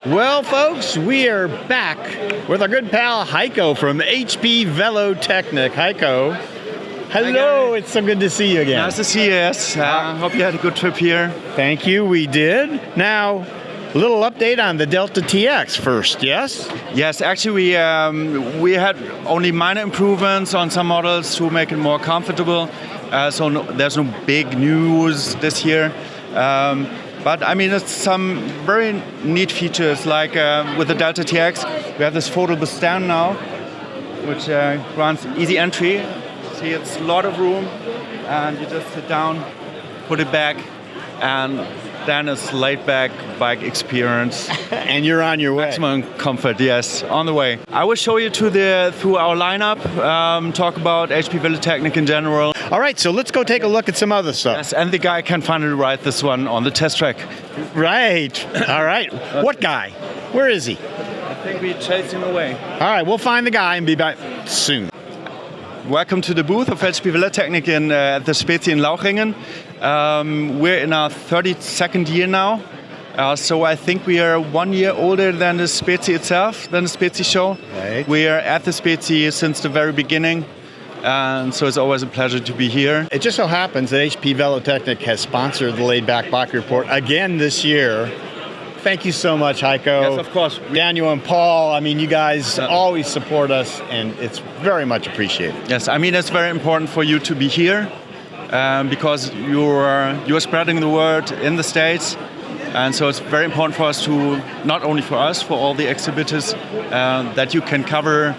Well, folks, we are back with our good pal Heiko from HP Velotechnik. Heiko, hello, it's so good to see you again. Nice to see you, yes. Hope you had a good trip here. Thank you, we did. Now, a little update on the Delta TX first, yes? Yes, actually we had only minor improvements on some models to make it more comfortable. There's no big news this year. But I mean, it's some very neat features, like with the Delta TX, we have this foldable stand now, which grants easy entry. See, it's a lot of room, and you just sit down, put it back, and then it's laid-back bike experience. And you're on your way. Maximum comfort, yes, on the way. I will show you through our lineup, talk about HP Velotechnik in general. All right, so let's go take a look at some other stuff. Yes, and the guy can finally ride this one on the test track. Right. All right. What guy? Where is he? I think we chased him away. All right, we'll find the guy and be back soon. Welcome to the booth of HP Velotechnik at the Spezi in Lauchringen. We're in our 32nd year now. So I think we are 1 year older than the Spezi itself, than the Spezi show. Right. We are at the Spezi since the very beginning. And so it's always a pleasure to be here. It just so happens that HP Velotechnik has sponsored the Laid Back Bike Report again this year. Thank you so much, Heiko. Yes, of course. Daniel and Paul, I mean, you guys always support us, and it's very much appreciated. Yes, I mean, it's very important for you to be here because you're spreading the word in the States. And so it's very important for us to, not only for us, for all the exhibitors, that you can cover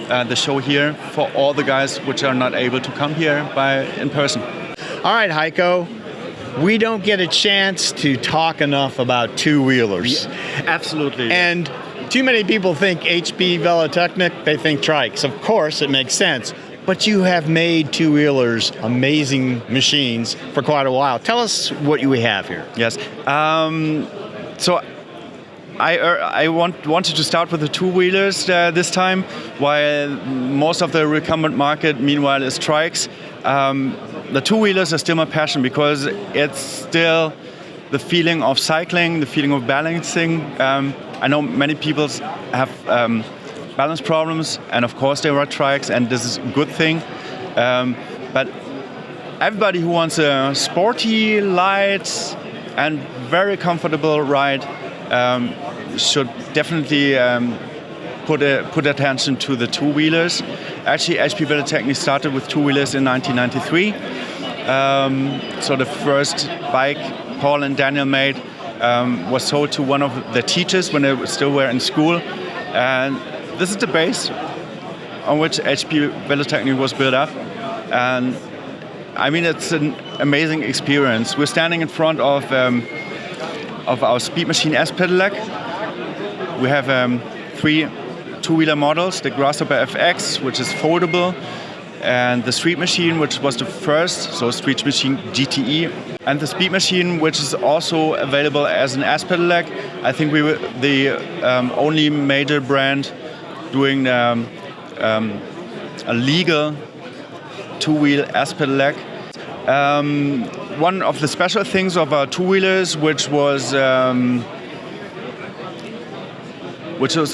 the show here for all the guys which are not able to come here in person. All right, Heiko, we don't get a chance to talk enough about two-wheelers. Yeah, absolutely. And too many people think HP Velotechnik, they think trikes. Of course, it makes sense. But you have made two-wheelers amazing machines for quite a while. Tell us what you have here. Yes. So I wanted to start with the two-wheelers this time, while most of the recumbent market, meanwhile, is trikes. The two-wheelers are still my passion because it's still the feeling of cycling, the feeling of balancing. I know many people have balance problems, and of course they ride trikes, and this is a good thing. But everybody who wants a sporty, light, and very comfortable ride should definitely put attention to the two-wheelers. Actually, HP Velotechnik started with two-wheelers in 1993. So the first bike Paul and Daniel made was sold to one of the teachers when they still were in school. And this is the base on which HP Velotechnik was built up. And I mean, it's an amazing experience. We're standing in front of our Speed Machine S pedelec. We have 3 two-wheeler models, the Grasshopper FX, which is foldable, and the Street Machine, which was the first, so Street Machine GTE, and the Speed Machine, which is also available as an S pedelec. I think we were the only major brand doing a legal two-wheel S pedelec. One of the special things of our two-wheelers, which was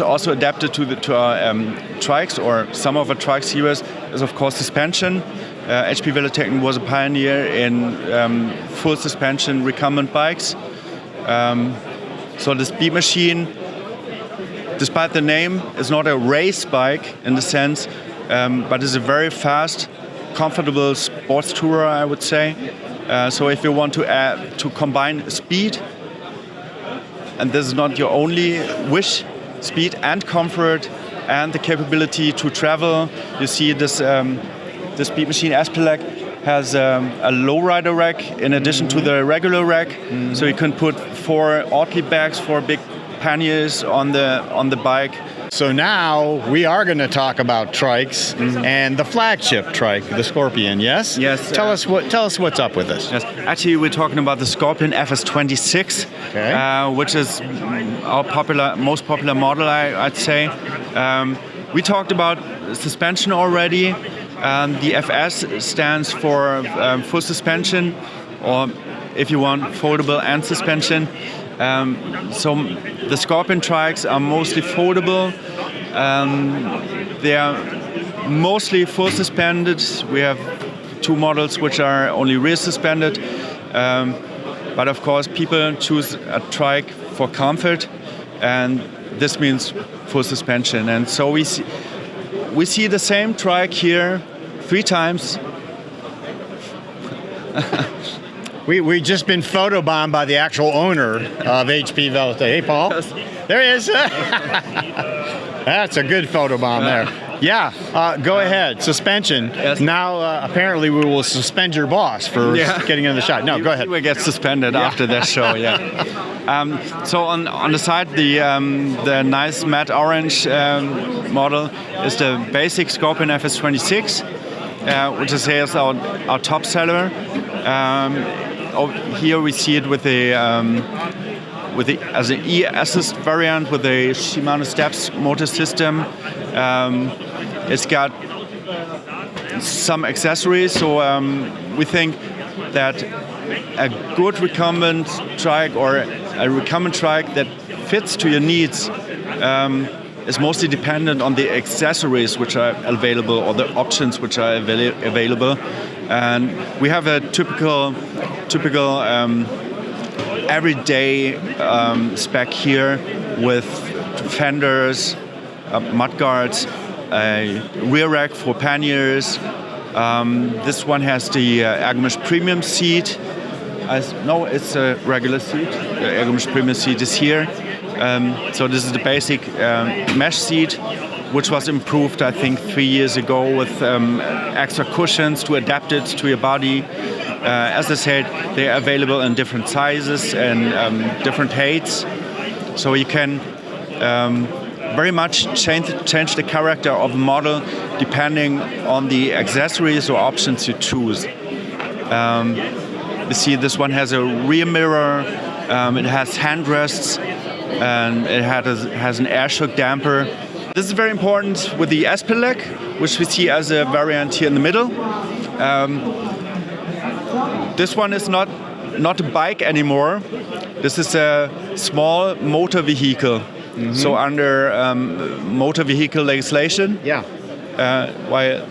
also adapted to our trikes, or some of our trike series, is of course suspension. HP Velotechnik was a pioneer in full suspension recumbent bikes. So the Speed Machine, despite the name, is not a race bike in the sense, but is a very fast, comfortable sports tourer, I would say. So if you want to combine speed, and this is not your only wish, speed and comfort and the capability to travel. You see this the Speed Machine S pedelec has a lowrider rack in addition to the regular rack. Mm-hmm. So you can put 4 Oatly bags, 4 big panniers on the bike. So now we are going to talk about trikes and the flagship trike, the Scorpion. Yes. Yes. Tell us what's up with this. Yes. Actually, we're talking about the Scorpion FS26, which is our most popular model, I'd say. We talked about suspension already. The FS stands for full suspension, or if you want, foldable and suspension. So the Scorpion trikes are mostly foldable. They are mostly full suspended. We have 2 models which are only rear suspended. But of course, people choose a trike for comfort, and this means full suspension. And so we see the same trike here 3 times. We just been photobombed by the actual owner of HP Velotechnik. Hey, Paul. Yes. There he is. That's a good photobomb there. Yeah, go ahead. Suspension. Yes. Now, apparently, we will suspend your boss for getting in the shot. No, go ahead. He will get suspended after that show. Yeah. So on the side, the nice matte orange model is the basic Scorpion FS26, which is here our top seller. Here we see it with as an e-assist variant with a Shimano Steps motor system. It's got some accessories, so we think that a good recumbent trike or a recumbent trike that fits to your needs is mostly dependent on the accessories which are available or the options which are available. And we have a typical everyday spec here with fenders, mudguards, a rear rack for panniers. This one has the Ergomesh Premium seat. No, it's a regular seat. The Ergomesh Premium seat is here. So this is the basic mesh seat, which was improved, I think, 3 years ago with extra cushions to adapt it to your body. As I said, they are available in different sizes and different heights. So you can very much change the character of the model depending on the accessories or options you choose. You see this one has a rear mirror, it has handrests, and it has an air shock damper. This is very important with the S-Pedelec, which we see as a variant here in the middle. This one is not a bike anymore. This is a small motor vehicle. Mm-hmm. So under motor vehicle legislation, while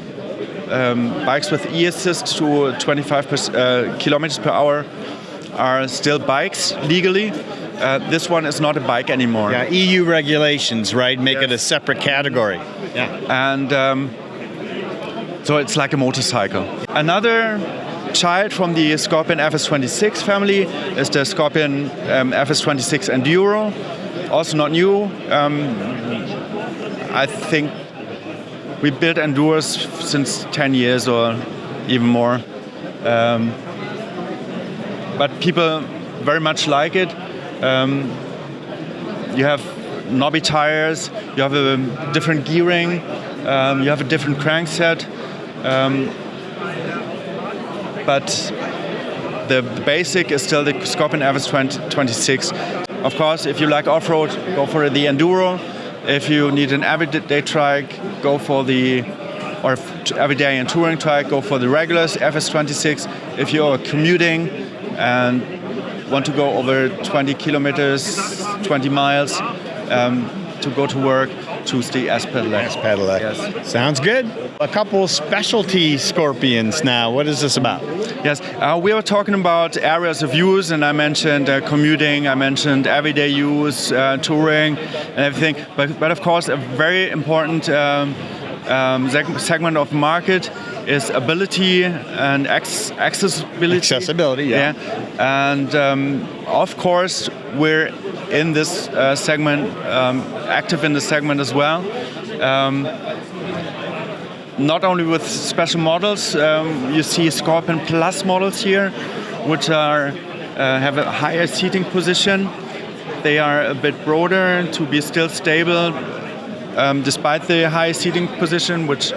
bikes with e-assist to 25 kilometers per hour are still bikes legally. This one is not a bike anymore. Yeah, EU regulations, right, make it a separate category. Yeah, and so it's like a motorcycle. Another child from the Scorpion FS26 family is the Scorpion FS26 Enduro. Also not new. I think we built Enduros since 10 years or even more. But people very much like it. You have knobby tires, you have a different gearing, you have a different crankset. But the basic is still the Scorpion FS26. Of course, if you like off-road, go for the Enduro. If you need an everyday trike, go for everyday and touring trike, go for the regular FS26. If you're commuting and want to go over 20 kilometers, 20 miles to go to work, choose the S-Pedelec. S-Pedelec. Yes. Sounds good. A couple specialty Scorpions now. What is this about? Yes, we were talking about areas of use, and I mentioned commuting, I mentioned everyday use, touring, and everything. But of course, a very important segment of the market is ability and accessibility. Accessibility, yeah. And of course, we're in this segment, active in this segment as well. Not only with special models, you see Scorpion Plus models here, which have a higher seating position. They are a bit broader to be still stable, despite the high seating position, which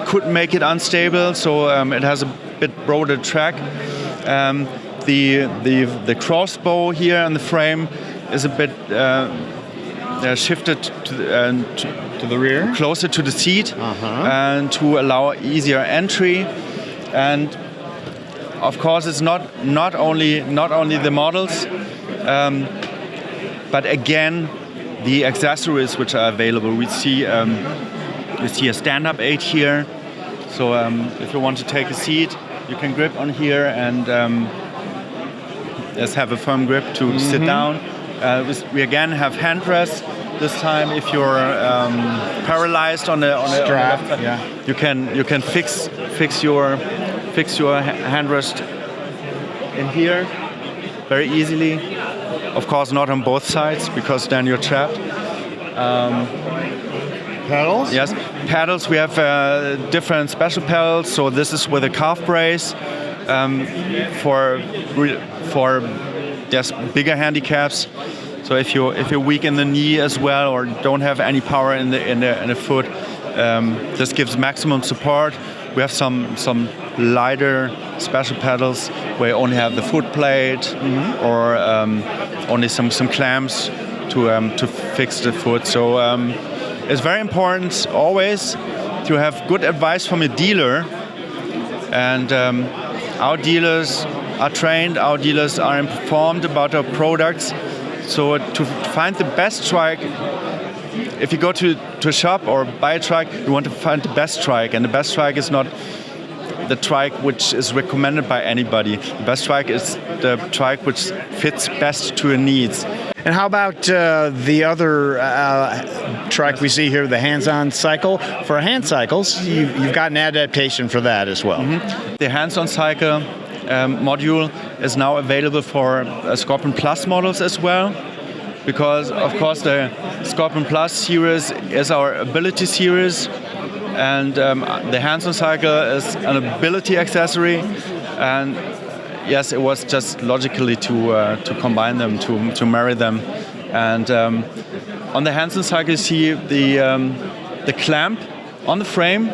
could make it unstable. So it has a bit broader track. The crossbow here on the frame is a bit shifted to the rear, closer to the seat, and to allow easier entry. And of course, it's not only the models, but again, the accessories which are available. We see a stand-up aid here. So if you want to take a seat, you can grip on here and just have a firm grip to sit down. We again have handrests. This time, if you're paralyzed on the strap, on the left side, you can fix your handrest in here very easily. Of course, not on both sides because then you're trapped. Pedals? Yes, pedals. We have different special pedals. So this is with a calf brace for just bigger handicaps. So if you're weak in the knee as well, or don't have any power in the foot, this gives maximum support. We have some lighter special pedals where you only have the foot plate or only some clamps to fix the foot. So it's very important always to have good advice from a dealer, and our dealers are trained. Our dealers are informed about our products. So to find the best trike, if you go to a shop or buy a trike, you want to find the best trike. And the best trike is not the trike which is recommended by anybody. The best trike is the trike which fits best to your needs. And how about the other trike we see here, the hands-on cycle? For hand cycles, you've got an adaptation for that as well. The hands-on cycle module is now available for Scorpion Plus models as well, because of course the Scorpion Plus series is our ability series, and the hands-on cycle is an ability accessory, and yes, it was just logically to combine them, to marry them. And on the hands-on cycle you see the clamp on the frame.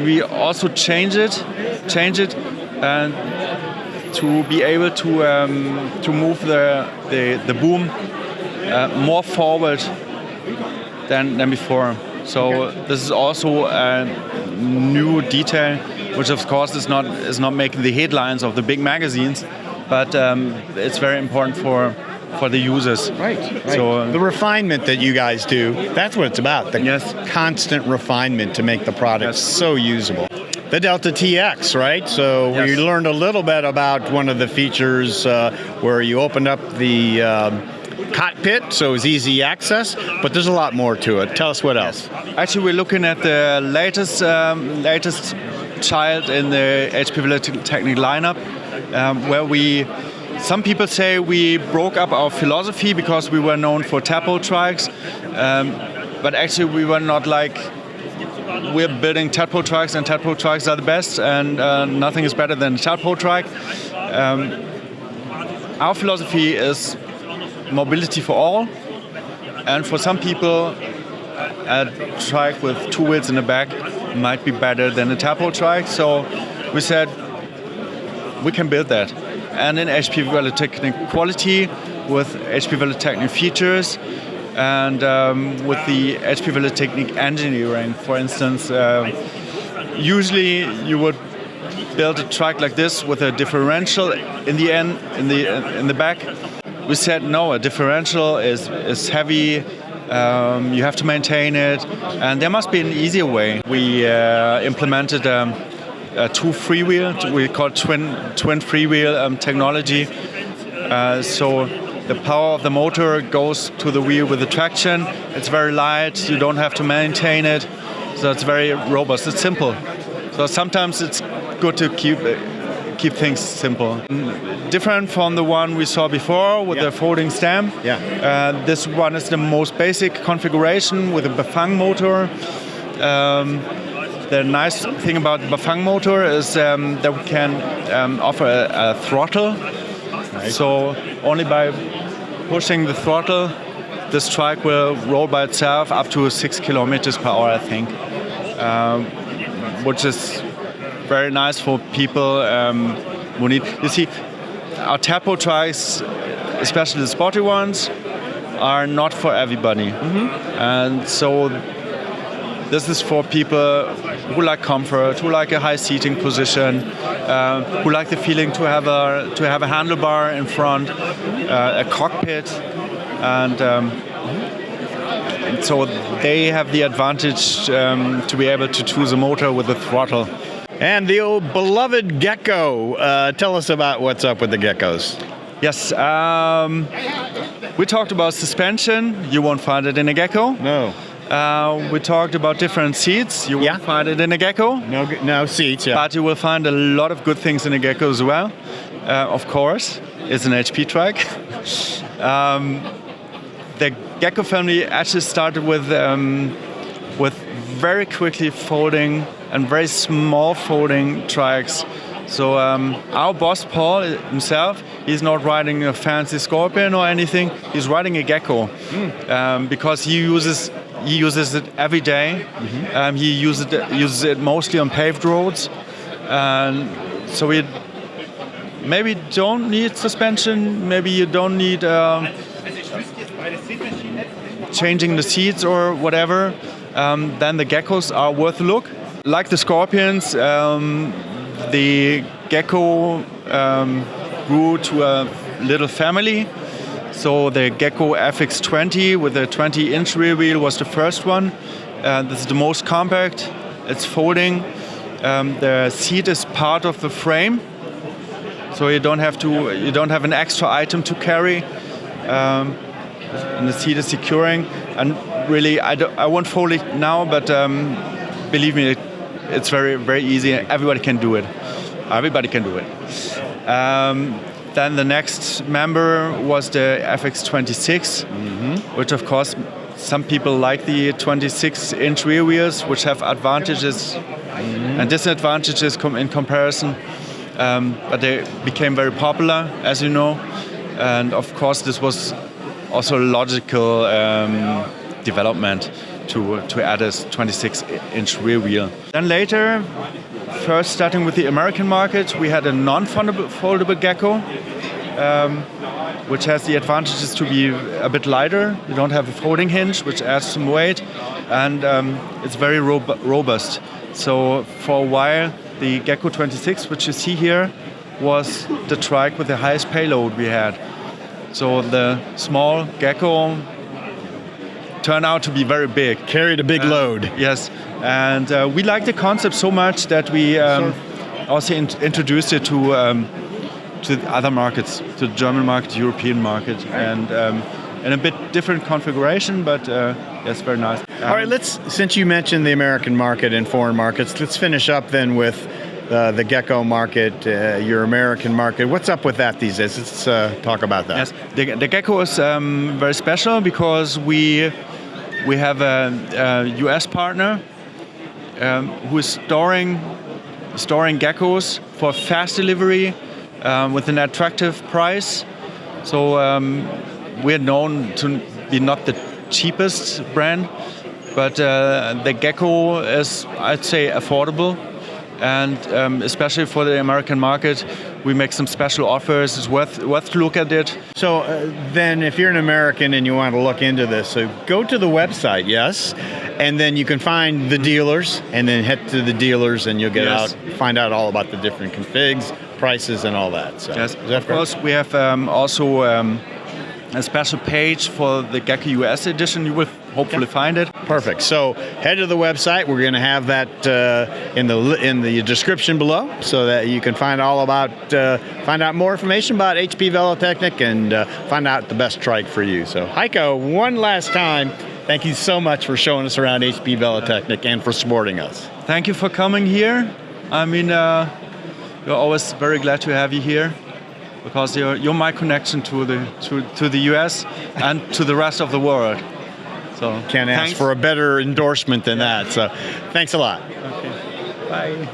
We also change it and to be able to move the boom more forward than before. So this is also a new detail, which of course is not making the headlines of the big magazines, but it's very important for the users. Right. So the refinement that you guys do, that's what it's about. The Yes. constant refinement to make the product so usable. The Delta TX, right? So we Yes. learned a little bit about one of the features where you opened up the cockpit, so it's easy access, but there's a lot more to it. Tell us what else. Actually, we're looking at the latest child in the HP Velotechnik lineup, where some people say we broke up our philosophy because we were known for tapo trikes, but actually we were not like, we're building tapo trikes and tapo trikes are the best, and nothing is better than a tapo trike. Our philosophy is mobility for all, and for some people a trike with two wheels in the back might be better than a tapo trike. So we said we can build that, and in HP Velotechnik quality, with HP Velotechnik features, and with the HP Velotechnik engineering. For instance, usually you would build a trike like this with a differential in the end, in the back. We said no, a differential is heavy. You have to maintain it, and there must be an easier way. We implemented a two freewheel. We call twin freewheel technology. So the power of the motor goes to the wheel with the traction. It's very light. You don't have to maintain it, so it's very robust. It's simple. So sometimes it's good to keep things simple. Different from the one we saw before with the folding stem. This one is the most basic configuration with a Bafang motor. The nice thing about the Bafang motor is that we can offer a throttle. Nice. So only by pushing the throttle, this trike will roll by itself up to 6 kilometers per hour, I think, which is very nice for people who need. You see, our tapo trikes, especially the sporty ones, are not for everybody, and so this is for people who like comfort, who like a high seating position, who like the feeling to have a handlebar in front, a cockpit, and so they have the advantage to be able to choose a motor with a throttle. And the old beloved Gecko. Tell us about what's up with the Geckos. Yes, we talked about suspension. You won't find it in a Gecko. No. We talked about different seats. You won't find it in a Gecko. No seats, yeah. But you will find a lot of good things in a Gecko as well. Of course, it's an HP trike. The Gecko family actually started with very quickly folding and very small folding trikes. So our boss Paul himself, he's not riding a fancy Scorpion or anything. He's riding a Gecko because he uses it every day. He uses it mostly on paved roads, and so we maybe don't need suspension. Maybe you don't need changing the seats or whatever. Then the Geckos are worth a look. Like the Scorpions, the Gecko grew to a little family. So the Gecko FX20 with a 20-inch rear wheel was the first one. This is the most compact. It's folding. The seat is part of the frame, so you don't have an extra item to carry. And the seat is securing. And really, I won't fold it now, but believe me, it's very, very easy. Everybody can do it. Everybody can do it. Then the next member was the FX26, which of course some people like the 26-inch rear wheels, which have advantages and disadvantages in comparison. But they became very popular, as you know. And of course, this was also a logical development to add a 26-inch rear wheel. Then later, first starting with the American market, we had a non-foldable Gecko, which has the advantages to be a bit lighter. You don't have a folding hinge, which adds some weight, and it's very robust. So for a while, the Gecko 26, which you see here, was the trike with the highest payload we had. So the small Gecko turned out to be very big. Carried a big load. Yes, and we liked the concept so much that we also introduced it to the other markets, to the German market, European market, and in a bit different configuration, but yes, very nice. All right, since you mentioned the American market and foreign markets, let's finish up then with the Gecko market, your American market. What's up with that these days? Let's talk about that. Yes, the Gecko is very special because we have a US partner who is storing Geckos for fast delivery with an attractive price. So we're known to be not the cheapest brand, but the Gecko is, I'd say, affordable. And especially for the American market, we make some special offers. It's worth to look at it. So then if you're an American and you want to look into this, so go to the website, yes, and then you can find the dealers, and then head to the dealers and you'll find out all about the different configs, prices, and all that. So, yes, of course, we have also a special page for the Gecko US edition. You will hopefully find it. Perfect. So head to the website. We're going to have that in the description below, so that you can find out more information about HP Velotechnik and find out the best trike for you. So Heiko, one last time, thank you so much for showing us around HP Velotechnik and for supporting us. Thank you for coming here. I mean, we're always very glad to have you here, because you're my connection to the US and to the rest of the world. So can't ask for a better endorsement than that. So thanks a lot. Okay. Bye.